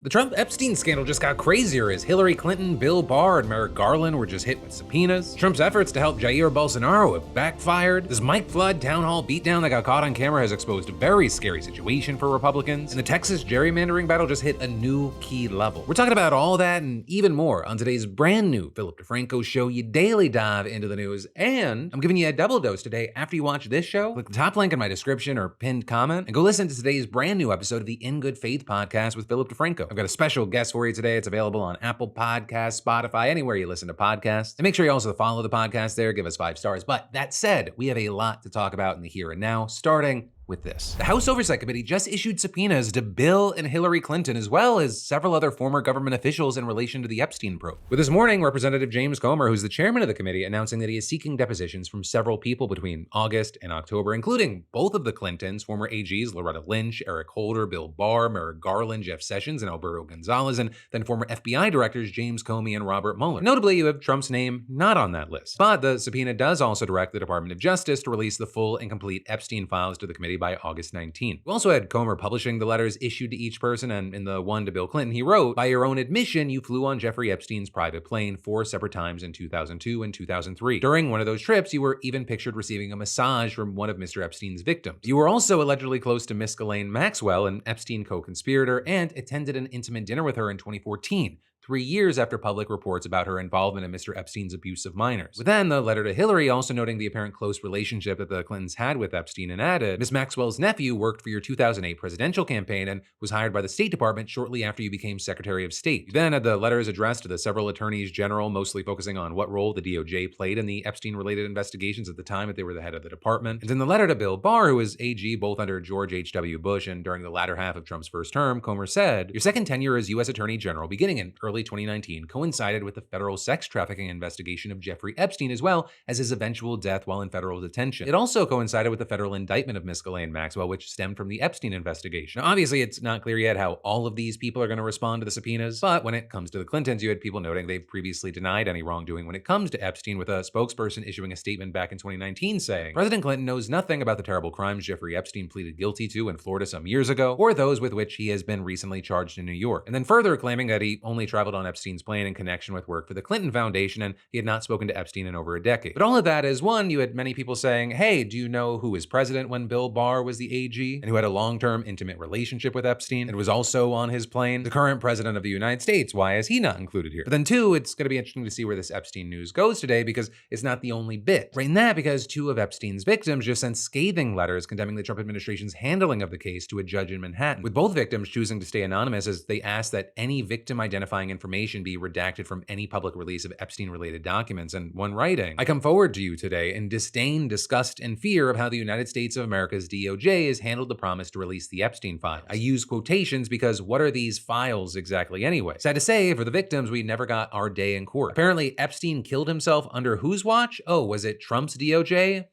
The Trump-Epstein scandal just got crazier as Hillary Clinton, Bill Barr, and Merrick Garland were just hit with subpoenas. Trump's efforts to help Jair Bolsonaro have backfired. This Mike Flood town hall beatdown that got caught on camera has exposed a very scary situation for Republicans. And the Texas gerrymandering battle just hit a new key level. We're talking about all that and even more on today's brand new Philip DeFranco show. You daily dive into the news, and I'm giving you a double dose today after you watch this show. Click the top link in my description or pinned comment and go listen to today's brand new episode of the In Good Faith podcast with Philip DeFranco. I've got a special guest for you today. It's available on Apple Podcasts, Spotify, anywhere you listen to podcasts. And make sure you also follow the podcast there, give us 5 stars. But that said, we have a lot to talk about in the here and now, starting with this. The House Oversight Committee just issued subpoenas to Bill and Hillary Clinton, as well as several other former government officials in relation to the Epstein probe. With this morning, Representative James Comer, who's the chairman of the committee, announcing that he is seeking depositions from several people between August and October, including both of the Clintons, former AGs Loretta Lynch, Eric Holder, Bill Barr, Merrick Garland, Jeff Sessions, and Alberto Gonzalez, and then former FBI directors James Comey and Robert Mueller. Notably, you have Trump's name not on that list. But the subpoena does also direct the Department of Justice to release the full and complete Epstein files to the committee by August 19. We also had Comer publishing the letters issued to each person, and in the one to Bill Clinton, he wrote, "By your own admission, you flew on Jeffrey Epstein's private plane 4 separate times in 2002 and 2003. During one of those trips, you were even pictured receiving a massage from one of Mr. Epstein's victims. You were also allegedly close to Miss Ghislaine Maxwell, an Epstein co-conspirator, and attended an intimate dinner with her in 2014. 3 years after public reports about her involvement in Mr. Epstein's abuse of minors." But then the letter to Hillary also noting the apparent close relationship that the Clintons had with Epstein and added, "Miss Maxwell's nephew worked for your 2008 presidential campaign and was hired by the State Department shortly after you became Secretary of State." You then had the letters addressed to the several attorneys general, mostly focusing on what role the DOJ played in the Epstein-related investigations at the time that they were the head of the department. And in the letter to Bill Barr, who was AG both under George H.W. Bush and during the latter half of Trump's first term, Comer said, "Your second tenure as U.S. Attorney General beginning in early 2019 coincided with the federal sex trafficking investigation of Jeffrey Epstein, as well as his eventual death while in federal detention. It also coincided with the federal indictment of Miss Ghislaine Maxwell, which stemmed from the Epstein investigation." Now, obviously, it's not clear yet how all of these people are going to respond to the subpoenas, but when it comes to the Clintons, you had people noting they've previously denied any wrongdoing when it comes to Epstein, with a spokesperson issuing a statement back in 2019 saying, "President Clinton knows nothing about the terrible crimes Jeffrey Epstein pleaded guilty to in Florida some years ago, or those with which he has been recently charged in New York." And then further claiming that he only traveled on Epstein's plane in connection with work for the Clinton Foundation, and he had not spoken to Epstein in over a decade. But all of that is, one, you had many people saying, "Hey, do you know who was president when Bill Barr was the AG and who had a long-term intimate relationship with Epstein and was also on his plane? The current president of the United States, why is he not included here?" But then two, it's going to be interesting to see where this Epstein news goes today, because it's not the only bit. Right in that, because 2 of Epstein's victims just sent scathing letters condemning the Trump administration's handling of the case to a judge in Manhattan, with both victims choosing to stay anonymous as they asked that any victim identifying information be redacted from any public release of Epstein-related documents. And one writing, "I come forward to you today in disdain, disgust, and fear of how the United States of America's DOJ has handled the promise to release the Epstein files. I use quotations because what are these files exactly anyway? Sad to say, for the victims, we never got our day in court. Apparently, Epstein killed himself under whose watch? Oh, was it Trump's DOJ?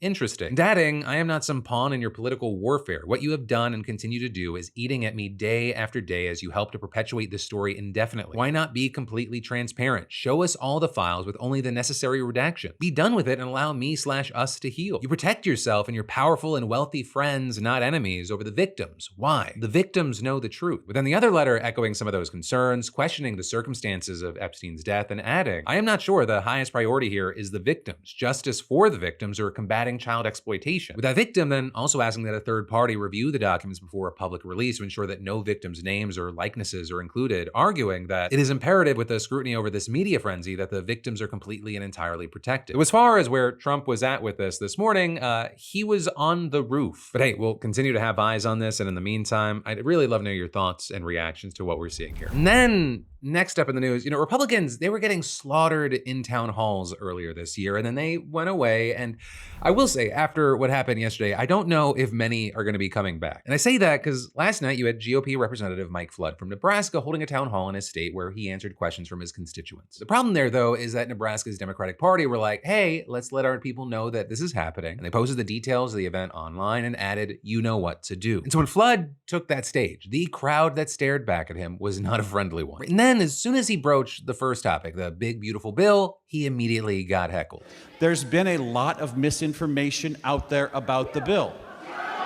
Interesting." And adding, "I am not some pawn in your political warfare. What you have done and continue to do is eating at me day after day as you help to perpetuate this story indefinitely. Why not be completely transparent? Show us all the files with only the necessary redaction. Be done with it and allow me/us to heal. You protect yourself and your powerful and wealthy friends, not enemies, over the victims. Why? The victims know the truth." But then the other letter echoing some of those concerns, questioning the circumstances of Epstein's death, and adding, "I am not sure the highest priority here is the victims, justice for the victims, or combating child exploitation." With that victim then also asking that a third party review the documents before a public release to ensure that no victims' names or likenesses are included, arguing that it is imperative with the scrutiny over this media frenzy that the victims are completely and entirely protected. As far as where Trump was at with this morning, he was on the roof. But hey, we'll continue to have eyes on this, and in the meantime, I'd really love to know your thoughts and reactions to what we're seeing here. And then next up in the news, Republicans, they were getting slaughtered in town halls earlier this year, and then they went away. And I will say, after what happened yesterday, I don't know if many are going to be coming back. And I say that because last night you had GOP Representative Mike Flood from Nebraska holding a town hall in his state where he answered questions from his constituents. The problem there, though, is that Nebraska's Democratic Party were like, "Hey, let's let our people know that this is happening." And they posted the details of the event online and added, "You know what to do." And so when Flood took that stage, the crowd that stared back at him was not a friendly one. And then as soon as he broached the first topic, the big, beautiful bill, he immediately got heckled. There's been a lot of misinformation out there about the bill.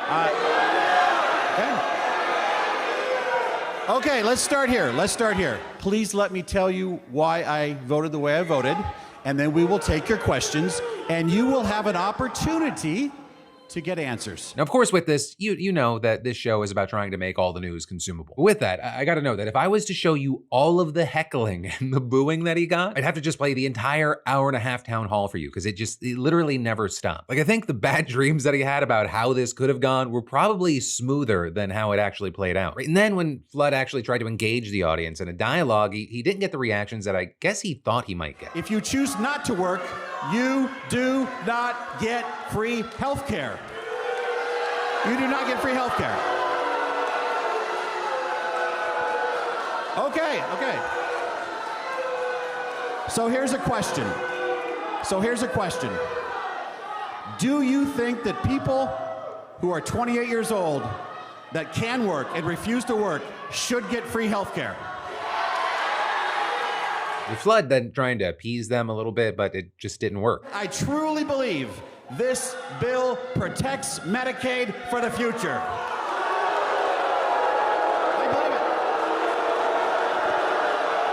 Okay. Okay, let's start here. Please let me tell you why I voted the way I voted, and then we will take your questions, and you will have an opportunity to get answers. Now, of course, with this, you know that this show is about trying to make all the news consumable. But with that, I gotta know that if I was to show you all of the heckling and the booing that he got, I'd have to just play the entire hour-and-a-half town hall for you, because it literally never stopped. Like, I think the bad dreams that he had about how this could have gone were probably smoother than how it actually played out. Right? And then when Flood actually tried to engage the audience in a dialogue, he didn't get the reactions that I guess he thought he might get. If you choose not to work, you do not get free health care. You do not get free health care. Okay. So here's a question. Do you think that people who are 28 years old that can work and refuse to work should get free health care? The Flood then trying to appease them a little bit, but it just didn't work. I truly believe this bill protects Medicaid for the future. I believe it.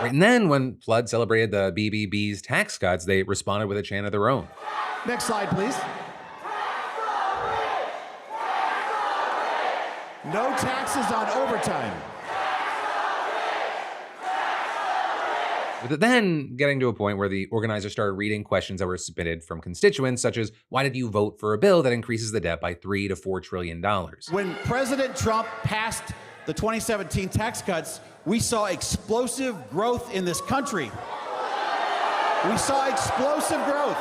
Right, and then when Flood celebrated the BBB's tax cuts, they responded with a chant of their own. Next slide, please. No taxes on overtime. With it then getting to a point where the organizers started reading questions that were submitted from constituents, such as, why did you vote for a bill that increases the debt by $3 to $4 trillion? When President Trump passed the 2017 tax cuts, we saw explosive growth in this country. We saw explosive growth.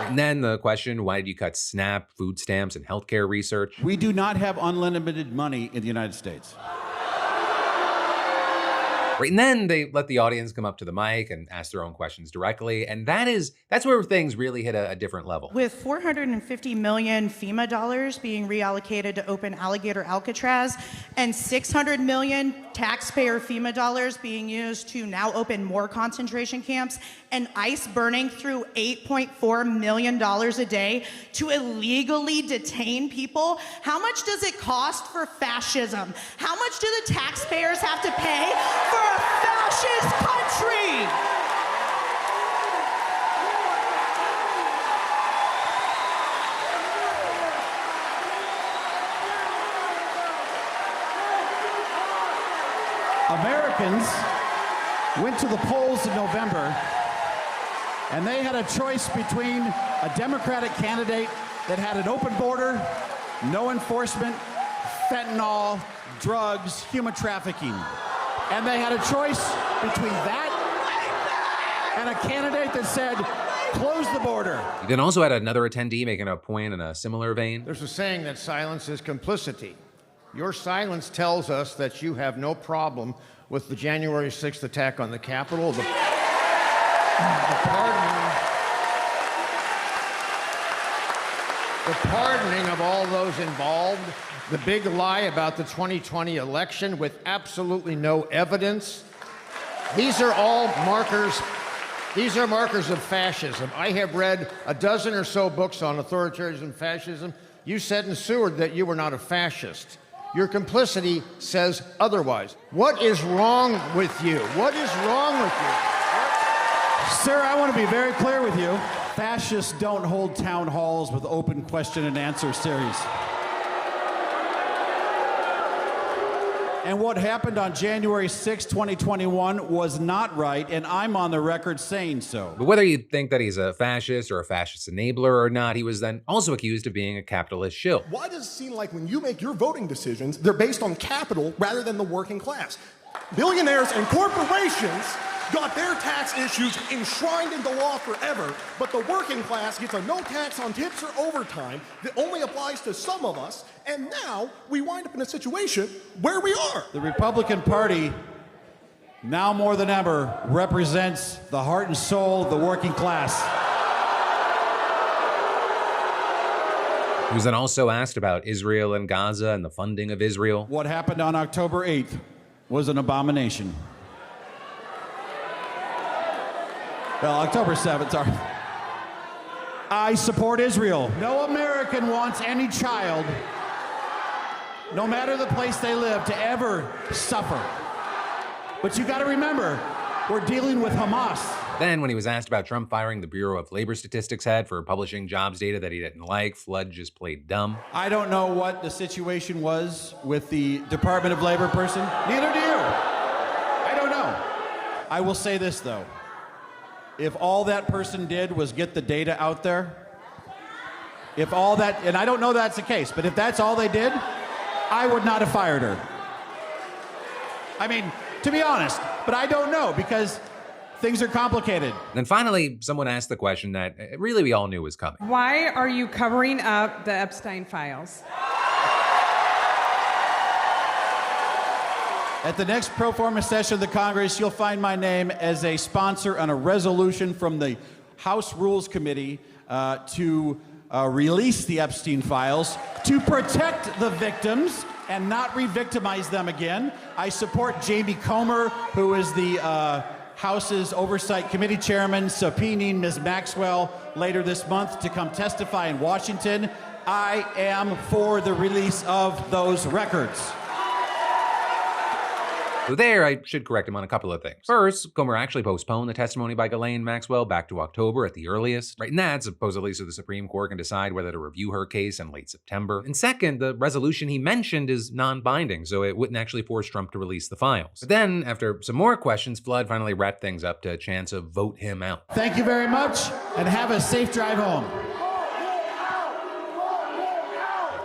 And then the question, why did you cut SNAP, food stamps, and healthcare research? We do not have unlimited money in the United States. Right, and then they let the audience come up to the mic and ask their own questions directly, and that's where things really hit a different level. With 450 million FEMA dollars being reallocated to open Alligator Alcatraz and 600 million taxpayer FEMA dollars being used to now open more concentration camps, and ICE burning through $8.4 million a day to illegally detain people, how much does it cost for fascism? How much do the taxpayers have to pay for a fascist country? Americans went to the polls in November, and they had a choice between a Democratic candidate that had an open border, no enforcement, fentanyl, drugs, human trafficking. And they had a choice between that and a candidate that said, close the border. He then also had another attendee making a point in a similar vein. There's a saying that silence is complicity. Your silence tells us that you have no problem with the January 6th attack on the Capitol, the pardoning of all those involved, the big lie about the 2020 election with absolutely no evidence. These are all markers. These are markers of fascism. I have read a dozen or so books on authoritarianism and fascism. You said in Seward that you were not a fascist. Your complicity says otherwise. What is wrong with you? What is wrong with you? Sir, I want to be very clear with you. Fascists don't hold town halls with open question and answer series. And what happened on January 6, 2021 was not right, and I'm on the record saying so. But whether you think that he's a fascist or a fascist enabler or not, he was then also accused of being a capitalist shill. Why does it seem like when you make your voting decisions, they're based on capital rather than the working class? Billionaires and corporations got their tax issues enshrined into law forever, but the working class gets a no tax on tips or overtime that only applies to some of us, and now we wind up in a situation where we are. The Republican Party, now more than ever, represents the heart and soul of the working class. He was then also asked about Israel and Gaza and the funding of Israel. What happened on October 8th was an abomination. Well, October 7th, sorry. I support Israel. No American wants any child, no matter the place they live, to ever suffer. But you got to remember, we're dealing with Hamas. Then, when he was asked about Trump firing the Bureau of Labor Statistics head for publishing jobs data that he didn't like, Flood just played dumb. I don't know what the situation was with the Department of Labor person. Neither do you. I don't know. I will say this, though. If all that person did was get the data out there, if all that, and I don't know that's the case, but if that's all they did, I would not have fired her. I mean, to be honest, but I don't know because things are complicated. Then finally, someone asked the question that really we all knew was coming. Why are you covering up the Epstein files? At the next pro forma session of the Congress, you'll find my name as a sponsor on a resolution from the House Rules Committee to release the Epstein files to protect the victims and not re-victimize them again. I support Jamie Comer, who is the House's Oversight Committee Chairman, subpoenaing Ms. Maxwell later this month to come testify in Washington. I am for the release of those records. So there, I should correct him on a couple of things. First, Comer actually postponed the testimony by Ghislaine Maxwell back to October at the earliest. Right, and that supposedly so the Supreme Court can decide whether to review her case in late September. And second, the resolution he mentioned is non-binding, so it wouldn't actually force Trump to release the files. But then, after some more questions, Flood finally wrapped things up to a chance of vote him out. Thank you very much, and have a safe drive home.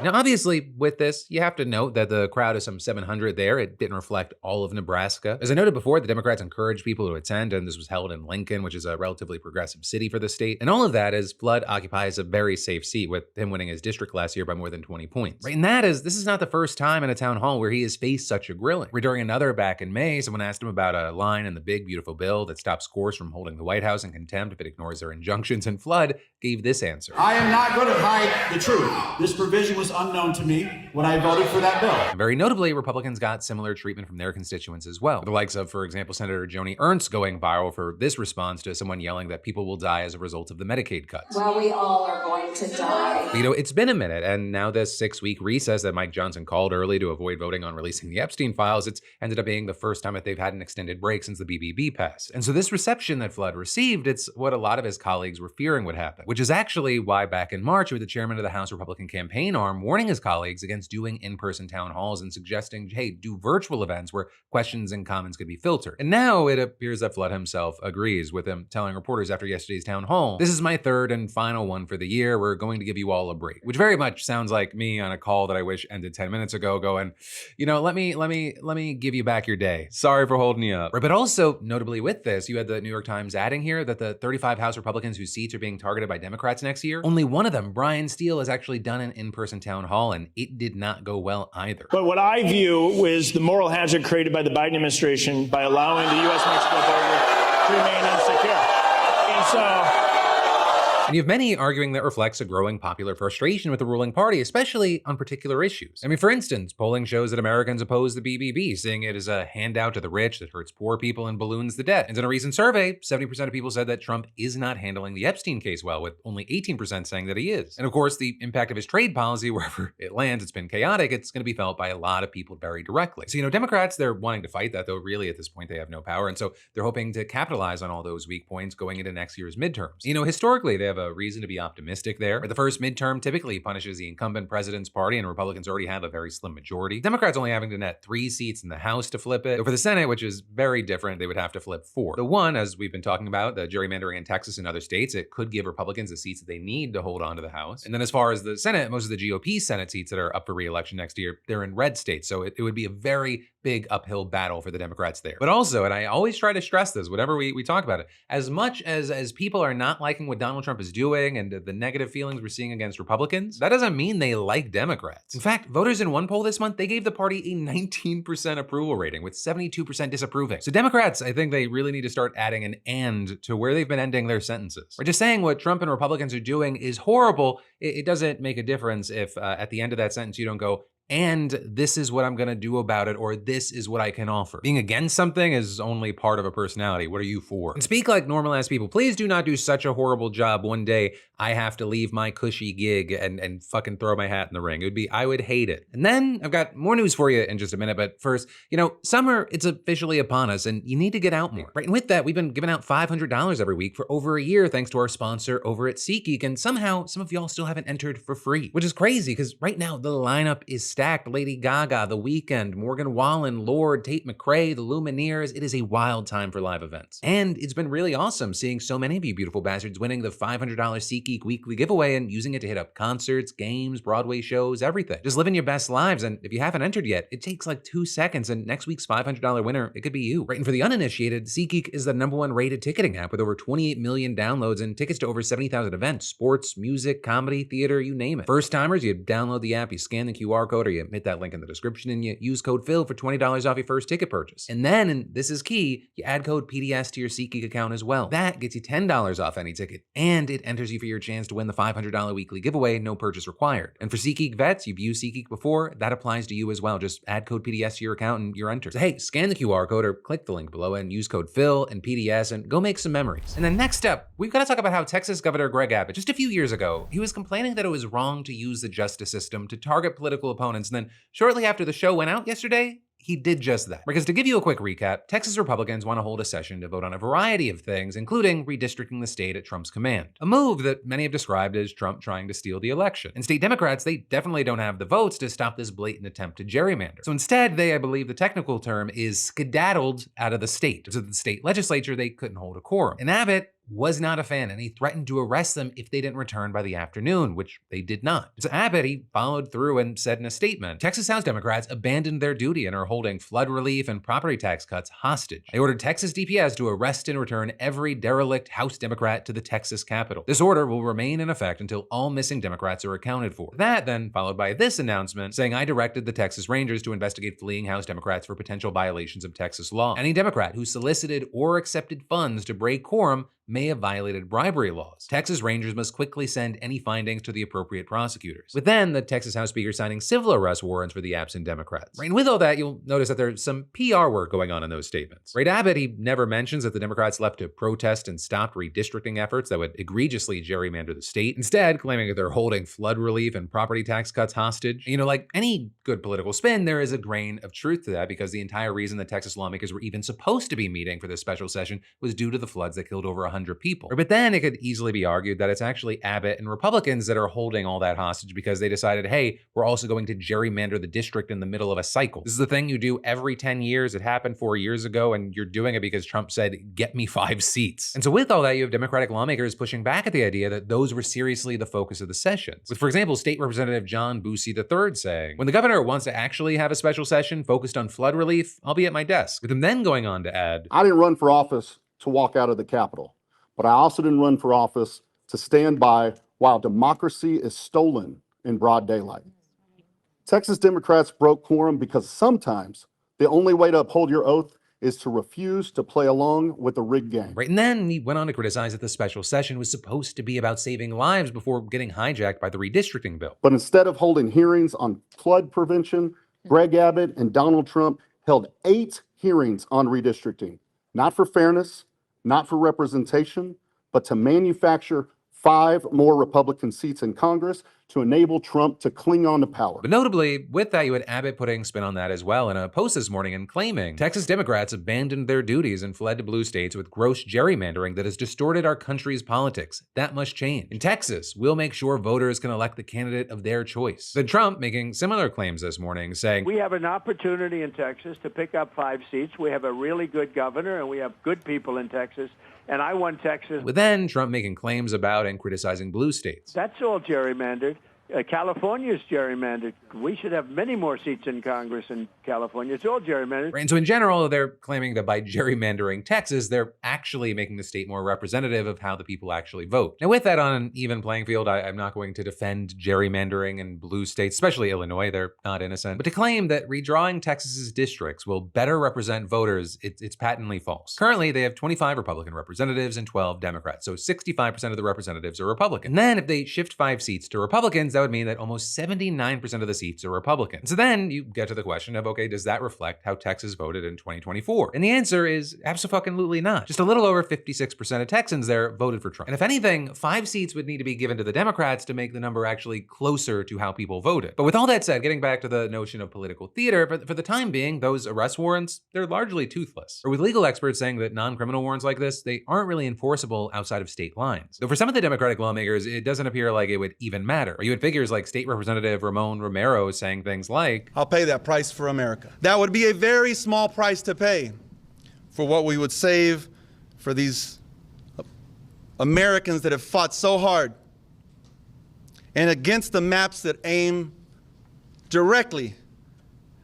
Now, obviously, with this, you have to note that the crowd of some 700 there, it didn't reflect all of Nebraska. As I noted before, the Democrats encouraged people to attend, and this was held in Lincoln, which is a relatively progressive city for the state. And all of that as Flood occupies a very safe seat, with him winning his district last year by more than 20 points. Right, and this is not the first time in a town hall where he has faced such a grilling. During another back in May, someone asked him about a line in the big, beautiful bill that stops scores from holding the White House in contempt if it ignores their injunctions, and Flood gave this answer. I am not going to hide the truth. This provision was unknown to me when I voted for that bill. And very notably, Republicans got similar treatment from their constituents as well. The likes of, for example, Senator Joni Ernst going viral for this response to someone yelling that people will die as a result of the Medicaid cuts. Well, we all are going to die. But, it's been a minute, and now this 6-week recess that Mike Johnson called early to avoid voting on releasing the Epstein files, it's ended up being the first time that they've had an extended break since the BBB passed. And so this reception that Flood received, it's what a lot of his colleagues were fearing would happen, which is actually why back in March, with the chairman of the House Republican campaign arm warning his colleagues against doing in-person town halls and suggesting, hey, do virtual events where questions and comments could be filtered. And now it appears that Flood himself agrees, with him telling reporters after yesterday's town hall, "This is my third and final one for the year. We're going to give you all a break," which very much sounds like me on a call that I wish ended 10 minutes ago going, let me give you back your day. Sorry for holding you up. Right, but also, notably with this, you had the New York Times adding here that the 35 House Republicans whose seats are being targeted by Democrats next year, only one of them, Brian Steele, has actually done an in-person town hall, and it did not go well either. But what I view is the moral hazard created by the Biden administration by allowing the U.S.-Mexico border to remain insecure. And so... And you have many arguing that reflects a growing popular frustration with the ruling party, especially on particular issues. I mean, for instance, polling shows that Americans oppose the BBB, seeing it as a handout to the rich that hurts poor people and balloons the debt. And in a recent survey, 70% of people said that Trump is not handling the Epstein case well, with only 18% saying that he is. And of course, the impact of his trade policy, wherever it lands, it's been chaotic, it's going to be felt by a lot of people very directly. So, Democrats, they're wanting to fight that, though really at this point they have no power. And so they're hoping to capitalize on all those weak points going into next year's midterms. Historically, they have a reason to be optimistic there. The first midterm typically punishes the incumbent president's party, and Republicans already have a very slim majority. Democrats only having to net 3 seats in the House to flip it. But for the Senate, which is very different, they would have to flip 4. The one, as we've been talking about, the gerrymandering in Texas and other states, it could give Republicans the seats that they need to hold on to the House. And then as far as the Senate, most of the GOP Senate seats that are up for re-election next year, they're in red states. So it would be a very big uphill battle for the Democrats there. But also, and I always try to stress this whenever we talk about it, as much as people are not liking what Donald Trump is doing and the negative feelings we're seeing against Republicans, that doesn't mean they like Democrats. In fact, voters in one poll this month, they gave the party a 19% approval rating with 72% disapproving. So Democrats, I think they really need to start adding an "and" to where they've been ending their sentences. Or just saying what Trump and Republicans are doing is horrible, it doesn't make a difference if at the end of that sentence you don't go, and this is what I'm gonna do about it, or this is what I can offer. Being against something is only part of a personality. What are you for? And speak like normal ass people. Please do not do such a horrible job one day I have to leave my cushy gig and fucking throw my hat in the ring. I would hate it. And then I've got more news for you in just a minute, but first, summer, it's officially upon us and you need to get out more, right? And with that, we've been giving out $500 every week for over a year thanks to our sponsor over at SeatGeek, and somehow some of y'all still haven't entered for free, which is crazy because right now the lineup is stacked. Lady Gaga, The Weeknd, Morgan Wallen, Lorde, Tate McRae, the Lumineers. It is a wild time for live events. And it's been really awesome seeing so many of you beautiful bastards winning the $500 SeatGeek weekly giveaway and using it to hit up concerts, games, Broadway shows, everything. Just living your best lives, and if you haven't entered yet, it takes like 2 seconds, and next week's $500 winner, it could be you. Right, and for the uninitiated, SeatGeek is the #1 rated ticketing app with over 28 million downloads and tickets to over 70,000 events, sports, music, comedy, theater, you name it. First timers, you download the app, you scan the QR code, or you hit that link in the description, and you use code PHIL for $20 off your first ticket purchase. And then, and this is key, you add code PDS to your SeatGeek account as well. That gets you $10 off any ticket, and it enters you for your chance to win the $500 weekly giveaway, no purchase required. And for SeatGeek vets, you've used SeatGeek before, that applies to you as well. Just add code PDS to your account and you're entered. So hey, scan the QR code or click the link below and use code PHIL and PDS and go make some memories. And then next up, we've got to talk about how Texas Governor Greg Abbott, just a few years ago, he was complaining that it was wrong to use the justice system to target political opponents. And then shortly after the show went out yesterday, he did just that. Because to give you a quick recap, Texas Republicans want to hold a session to vote on a variety of things, including redistricting the state at Trump's command. A move that many have described as Trump trying to steal the election. And state Democrats, they definitely don't have the votes to stop this blatant attempt to gerrymander. So instead, they, I believe the technical term is skedaddled out of the state. So the state legislature, they couldn't hold a quorum. And Abbott was not a fan, and he threatened to arrest them if they didn't return by the afternoon, which they did not. So Abbott, he followed through and said in a statement, Texas House Democrats abandoned their duty and are holding flood relief and property tax cuts hostage. I ordered Texas DPS to arrest and return every derelict House Democrat to the Texas Capitol. This order will remain in effect until all missing Democrats are accounted for. That then followed by this announcement saying I directed the Texas Rangers to investigate fleeing House Democrats for potential violations of Texas law. Any Democrat who solicited or accepted funds to break quorum may have violated bribery laws. Texas Rangers must quickly send any findings to the appropriate prosecutors. With then the Texas House Speaker signing civil arrest warrants for the absent Democrats. Right, and with all that, you'll notice that there's some PR work going on in those statements. Right, Abbott, he never mentions that the Democrats left to protest and stopped redistricting efforts that would egregiously gerrymander the state, instead claiming that they're holding flood relief and property tax cuts hostage. Like any good political spin, there is a grain of truth to that because the entire reason the Texas lawmakers were even supposed to be meeting for this special session was due to the floods that killed over 100 people. But then it could easily be argued that it's actually Abbott and Republicans that are holding all that hostage because they decided, hey, we're also going to gerrymander the district in the middle of a cycle. This is the thing you do every 10 years. It happened 4 years ago, and you're doing it because Trump said, get me 5 seats. And so with all that, you have Democratic lawmakers pushing back at the idea that those were seriously the focus of the sessions. With, for example, State Representative John Boosie III saying, when the governor wants to actually have a special session focused on flood relief, I'll be at my desk. With him then going on to add, I didn't run for office to walk out of the Capitol. But I also didn't run for office to stand by while democracy is stolen in broad daylight. Texas Democrats broke quorum because sometimes the only way to uphold your oath is to refuse to play along with the rigged game. Right, and then he went on to criticize that the special session was supposed to be about saving lives before getting hijacked by the redistricting bill. But instead of holding hearings on flood prevention, Greg Abbott and Donald Trump held 8 hearings on redistricting, not for fairness, not for representation, but to manufacture 5 more Republican seats in Congress to enable Trump to cling on to power. But notably, with that, you had Abbott putting spin on that as well in a post this morning and claiming Texas Democrats abandoned their duties and fled to blue states with gross gerrymandering that has distorted our country's politics. That must change. In Texas, we'll make sure voters can elect the candidate of their choice. Then Trump making similar claims this morning, saying, we have an opportunity in Texas to pick up 5 seats. We have a really good governor, and we have good people in Texas. And I won Texas. With then Trump making claims about and criticizing blue states. That's all gerrymandered. California's gerrymandered. We should have many more seats in Congress in California. It's all gerrymandered. Right, and so in general, they're claiming that by gerrymandering Texas, they're actually making the state more representative of how the people actually vote. Now, with that on an even playing field, I'm not going to defend gerrymandering in blue states, especially Illinois. They're not innocent. But to claim that redrawing Texas's districts will better represent voters, it's patently false. Currently, they have 25 Republican representatives and 12 Democrats, so 65% of the representatives are Republican. And then if they shift 5 seats to Republicans, that would mean that almost 79% of the seats are Republican. So then you get to the question of, okay, does that reflect how Texas voted in 2024? And the answer is absolutely not. Just a little over 56% of Texans there voted for Trump. And if anything, 5 seats would need to be given to the Democrats to make the number actually closer to how people voted. But with all that said, getting back to the notion of political theater, for the time being, those arrest warrants, they're largely toothless. Or with legal experts saying that non-criminal warrants like this, they aren't really enforceable outside of state lines. Though for some of the Democratic lawmakers, it doesn't appear like it would even matter. Or you had figures like State Representative Ramon Romero saying things like, I'll pay that price for America. That would be a very small price to pay for what we would save for these Americans that have fought so hard and against the maps that aim directly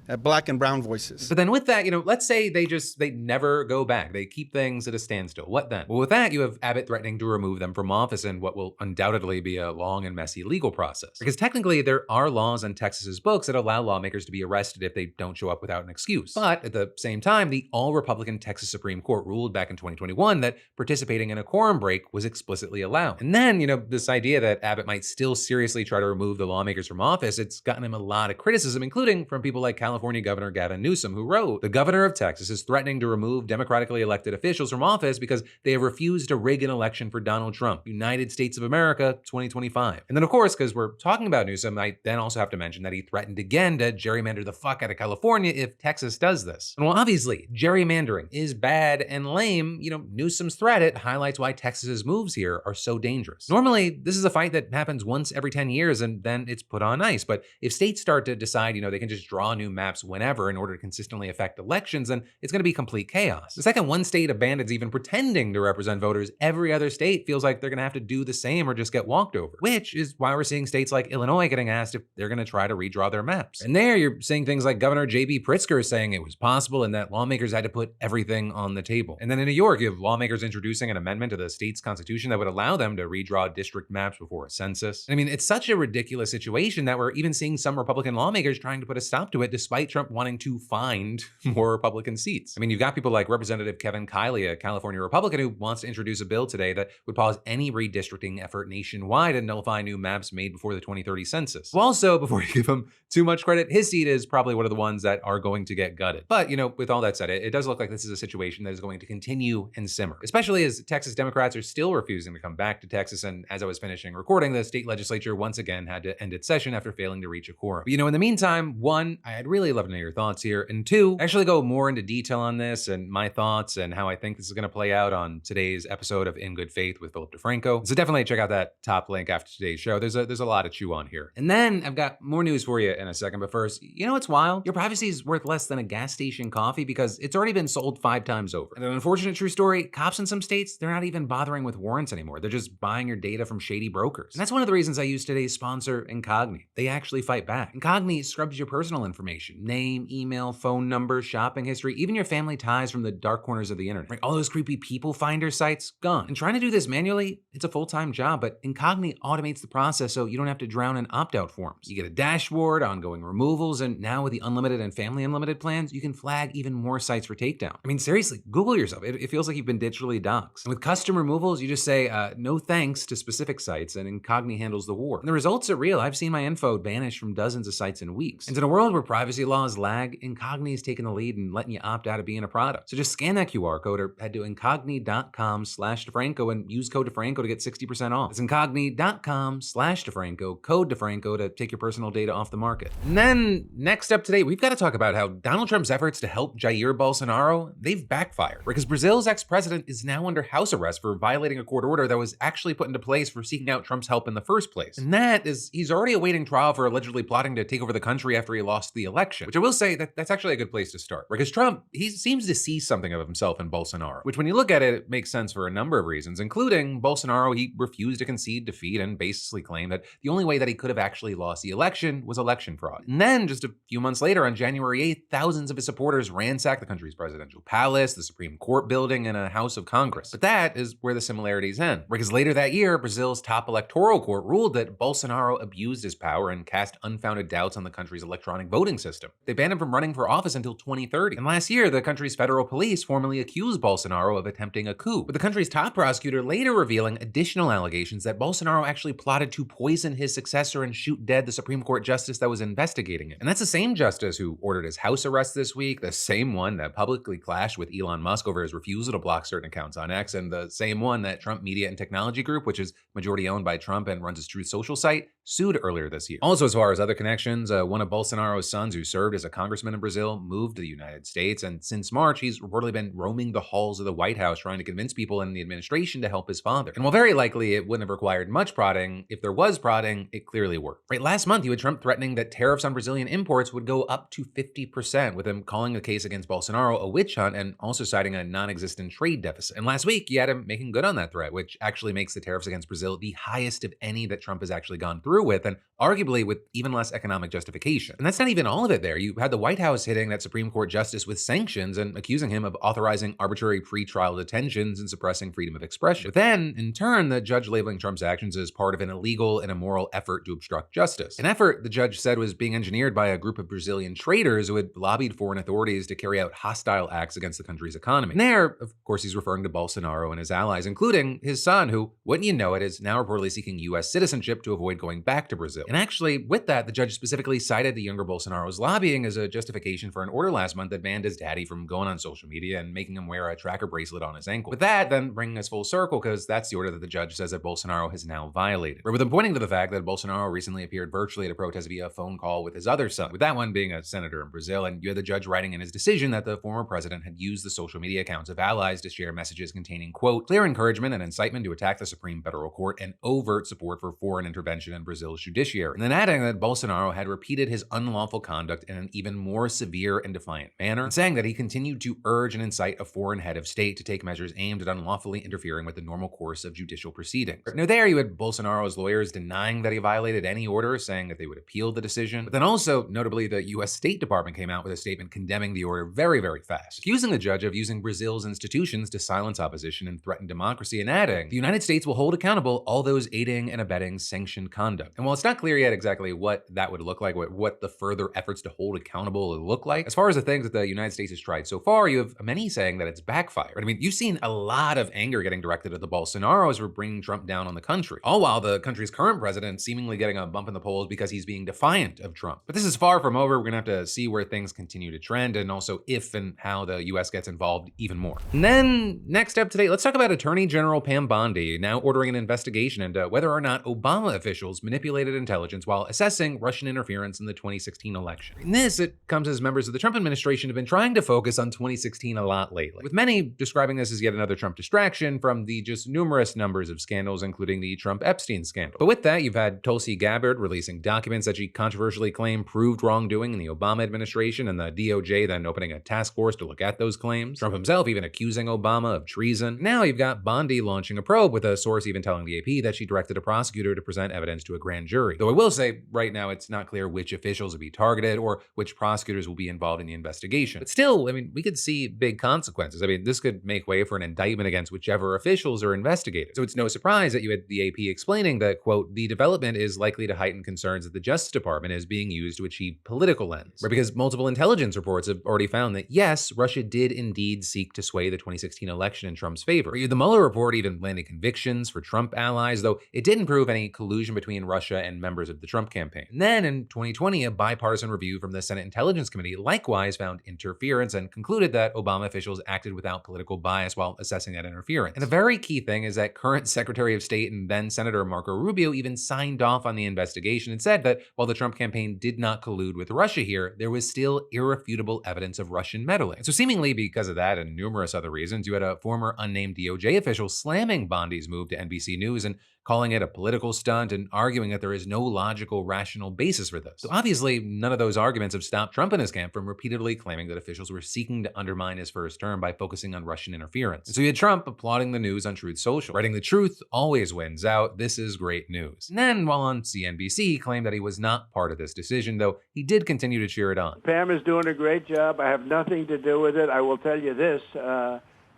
at Black and brown voices. But then with that, let's say they never go back. They keep things at a standstill. What then? Well, with that, you have Abbott threatening to remove them from office in what will undoubtedly be a long and messy legal process. Because technically, there are laws on Texas's books that allow lawmakers to be arrested if they don't show up without an excuse. But at the same time, the all-Republican Texas Supreme Court ruled back in 2021 that participating in a quorum break was explicitly allowed. And then, this idea that Abbott might still seriously try to remove the lawmakers from office, it's gotten him a lot of criticism, including from people like California Governor Gavin Newsom, who wrote, "The governor of Texas is threatening to remove democratically elected officials from office because they have refused to rig an election for Donald Trump. United States of America, 2025. And then, of course, because we're talking about Newsom, I then also have to mention that he threatened again to gerrymander the fuck out of California if Texas does this. And while obviously gerrymandering is bad and lame, Newsom's threat, it highlights why Texas's moves here are so dangerous. Normally, this is a fight that happens once every 10 years and then it's put on ice. But if states start to decide, they can just draw new maps whenever in order to consistently affect elections, then it's going to be complete chaos. The second one state abandons even pretending to represent voters, every other state feels like they're going to have to do the same or just get walked over, which is why we're seeing states like Illinois getting asked if they're going to try to redraw their maps. And there you're seeing things like Governor J.B. Pritzker saying it was possible and that lawmakers had to put everything on the table. And then in New York, you have lawmakers introducing an amendment to the state's constitution that would allow them to redraw district maps before a census. I mean, it's such a ridiculous situation that we're even seeing some Republican lawmakers trying to put a stop to it despite Trump wanting to find more Republican seats. I mean, you've got people like Representative Kevin Kiley, a California Republican, who wants to introduce a bill today that would pause any redistricting effort nationwide and nullify new maps made before the 2030 census. Well, also, before you give him too much credit, his seat is probably one of the ones that are going to get gutted. But, with all that said, it does look like this is a situation that is going to continue and simmer, especially as Texas Democrats are still refusing to come back to Texas. And as I was finishing recording, the state legislature once again had to end its session after failing to reach a quorum. But, in the meantime, one, I'd really love to know your thoughts here, and two, actually go more into detail on this and my thoughts and how I think this is going to play out on today's episode of In Good Faith with Philip DeFranco. So definitely check out that top link after today's show. There's a lot to chew on here. And then I've got more news for you in a second, but first, what's wild? Your privacy is worth less than a gas station coffee because it's already been sold 5 times over. And an unfortunate true story, cops in some states, they're not even bothering with warrants anymore. They're just buying your data from shady brokers. And that's one of the reasons I use today's sponsor, Incogni. They actually fight back. Incogni scrubs your personal information, name, email, phone number, shopping history, even your family ties from the dark corners of the internet. Right? All those creepy people finder sites, gone. And trying to do this manually, it's a full-time job, but Incogni automates the process so you don't have to drown in opt-out forms. You get a dashboard, ongoing removals, and now with the unlimited and family unlimited plans, you can flag even more sites for takedown. I mean, seriously, Google yourself. It feels like you've been digitally doxxed. And with custom removals, you just say, no thanks to specific sites, and Incogni handles the war. And the results are real. I've seen my info vanish from dozens of sites in weeks. And in a world where privacy laws lag, Incogni is taking the lead and letting you opt out of being a product. So just scan that QR code or head to incogni.com/DeFranco and use code DeFranco to get 60% off. It's incogni.com/DeFranco, code DeFranco to take your personal data off the market. And then next up today, we've got to talk about how Donald Trump's efforts to help Jair Bolsonaro, they've backfired. Because Brazil's ex-president is now under house arrest for violating a court order that was actually put into place for seeking out Trump's help in the first place. And that is, he's already awaiting trial for allegedly plotting to take over the country after he lost the election, which I will say that's actually a good place to start. Because Trump, he seems to see something of himself in Bolsonaro, which when you look at it, it makes sense for a number of reasons, including Bolsonaro, he refused to concede defeat and basically claimed that the only way that he could have actually lost the election was election fraud. And then just a few months later, on January 8th, thousands of his supporters ransacked the country's presidential palace, the Supreme Court building, and a House of Congress. But that is where the similarities end. Because later that year, Brazil's top electoral court ruled that Bolsonaro abused his power and cast unfounded doubts on the country's electronic voting system. system. They banned him from running for office until 2030. And last year, the country's federal police formally accused Bolsonaro of attempting a coup, with the country's top prosecutor later revealing additional allegations that Bolsonaro actually plotted to poison his successor and shoot dead the Supreme Court justice that was investigating it. And that's the same justice who ordered his house arrest this week, the same one that publicly clashed with Elon Musk over his refusal to block certain accounts on X, and the same one that Trump Media and Technology Group, which is majority owned by Trump and runs his Truth Social site, sued earlier this year. Also, as far as other connections, one of Bolsonaro's sons who served as a congressman in Brazil moved to the United States, and since March, he's reportedly been roaming the halls of the White House trying to convince people in the administration to help his father. And while very likely it wouldn't have required much prodding, if there was prodding, it clearly worked. Right, last month, you had Trump threatening that tariffs on Brazilian imports would go up to 50%, with him calling the case against Bolsonaro a witch hunt and also citing a non-existent trade deficit. And last week, you had him making good on that threat, which actually makes the tariffs against Brazil the highest of any that Trump has actually gone through with, and arguably with even less economic justification. And that's not even all of it there. You had the White House hitting that Supreme Court justice with sanctions and accusing him of authorizing arbitrary pretrial detentions and suppressing freedom of expression. But then, in turn, the judge labeling Trump's actions as part of an illegal and immoral effort to obstruct justice. An effort the judge said was being engineered by a group of Brazilian traders who had lobbied foreign authorities to carry out hostile acts against the country's economy. And there, of course, he's referring to Bolsonaro and his allies, including his son, who, wouldn't you know it, is now reportedly seeking U.S. citizenship to avoid going back to Brazil. And actually, with that, the judge specifically cited the younger Bolsonaro's lobbying as a justification for an order last month that banned his daddy from going on social media and making him wear a tracker bracelet on his ankle. With that, then bringing us full circle, because that's the order that the judge says that Bolsonaro has now violated. Or with him pointing to the fact that Bolsonaro recently appeared virtually at a protest via phone call with his other son, with that one being a senator in Brazil, and you had the judge writing in his decision that the former president had used the social media accounts of allies to share messages containing, quote, clear encouragement and incitement to attack the Supreme Federal Court and overt support for foreign intervention in Brazil's judiciary. And then adding that Bolsonaro had repeated his unlawful conduct in an even more severe and defiant manner, and saying that he continued to urge and incite a foreign head of state to take measures aimed at unlawfully interfering with the normal course of judicial proceedings. Now there you had Bolsonaro's lawyers denying that he violated any order, saying that they would appeal the decision. But then also, notably, the U.S. State Department came out with a statement condemning the order very, very fast, accusing the judge of using Brazil's institutions to silence opposition and threaten democracy, and adding, the United States will hold accountable all those aiding and abetting sanctioned conduct. And while it's not clear yet exactly what that would look like, what the further efforts to hold accountable would look like, as far as the things that the United States has tried so far, you have many saying that it's backfired. I mean, you've seen a lot of anger getting directed at the Bolsonaros for bringing Trump down on the country, all while the country's current president seemingly getting a bump in the polls because he's being defiant of Trump. But this is far from over. We're gonna have to see where things continue to trend, and also if and how the US gets involved even more. And then, next up today, let's talk about Attorney General Pam Bondi now ordering an investigation into whether or not Obama officials manipulated intelligence while assessing Russian interference in the 2016 election. In this, it comes as members of the Trump administration have been trying to focus on 2016 a lot lately, with many describing this as yet another Trump distraction from the just numerous numbers of scandals, including the Trump-Epstein scandal. But with that, you've had Tulsi Gabbard releasing documents that she controversially claimed proved wrongdoing in the Obama administration, and the DOJ then opening a task force to look at those claims. Trump himself even accusing Obama of treason. Now you've got Bondi launching a probe, with a source even telling the AP that she directed a prosecutor to present evidence to a grand jury. Though I will say, right now, it's not clear which officials will be targeted or which prosecutors will be involved in the investigation. But still, I mean, we could see big consequences. I mean, this could make way for an indictment against whichever officials are investigated. So it's no surprise that you had the AP explaining that, quote, the development is likely to heighten concerns that the Justice Department is being used to achieve political ends. Right? Because multiple intelligence reports have already found that, yes, Russia did indeed seek to sway the 2016 election in Trump's favor. The Mueller report even landed convictions for Trump allies, though it didn't prove any collusion between Russia and members of the Trump campaign. And then in 2020, a bipartisan review from the Senate Intelligence Committee likewise found interference and concluded that Obama officials acted without political bias while assessing that interference. And a very key thing is that current Secretary of State and then Senator Marco Rubio even signed off on the investigation and said that while the Trump campaign did not collude with Russia here, there was still irrefutable evidence of Russian meddling. And so seemingly because of that and numerous other reasons, you had a former unnamed DOJ official slamming Bondi's move to NBC News and calling it a political stunt and arguing that there is no logical, rational basis for this. So obviously, none of those arguments have stopped Trump and his camp from repeatedly claiming that officials were seeking to undermine his first term by focusing on Russian interference. And so you had Trump applauding the news on Truth Social, writing the truth always wins out, this is great news. And then, while on CNBC, claimed that he was not part of this decision, though he did continue to cheer it on. Pam is doing a great job. I have nothing to do with it. I will tell you this.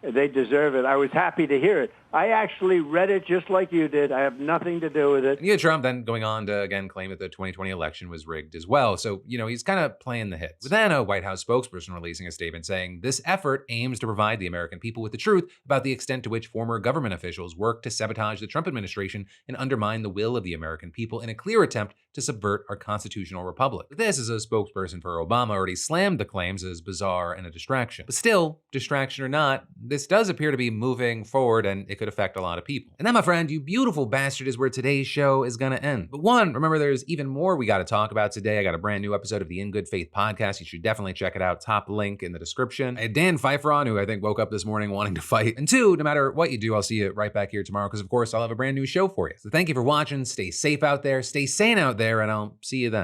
They deserve it. I was happy to hear it. I actually read it just like you did. I have nothing to do with it. And you had Trump then going on to again claim that the 2020 election was rigged as well. So, he's kind of playing the hits. But then a White House spokesperson releasing a statement saying this effort aims to provide the American people with the truth about the extent to which former government officials worked to sabotage the Trump administration and undermine the will of the American people in a clear attempt to subvert our constitutional republic. This is a spokesperson for Obama already slammed the claims as bizarre and a distraction. But still, distraction or not, this does appear to be moving forward and it could affect a lot of people. And that, my friend, you beautiful bastard, is where today's show is gonna end. But one, remember there's even more we gotta talk about today. I got a brand new episode of the In Good Faith podcast. You should definitely check it out. Top link in the description. I had Dan Pfeiffer on, who I think woke up this morning wanting to fight. And two, no matter what you do, I'll see you right back here tomorrow because, of course, I'll have a brand new show for you. So thank you for watching. Stay safe out there, stay sane out there, and I'll see you then.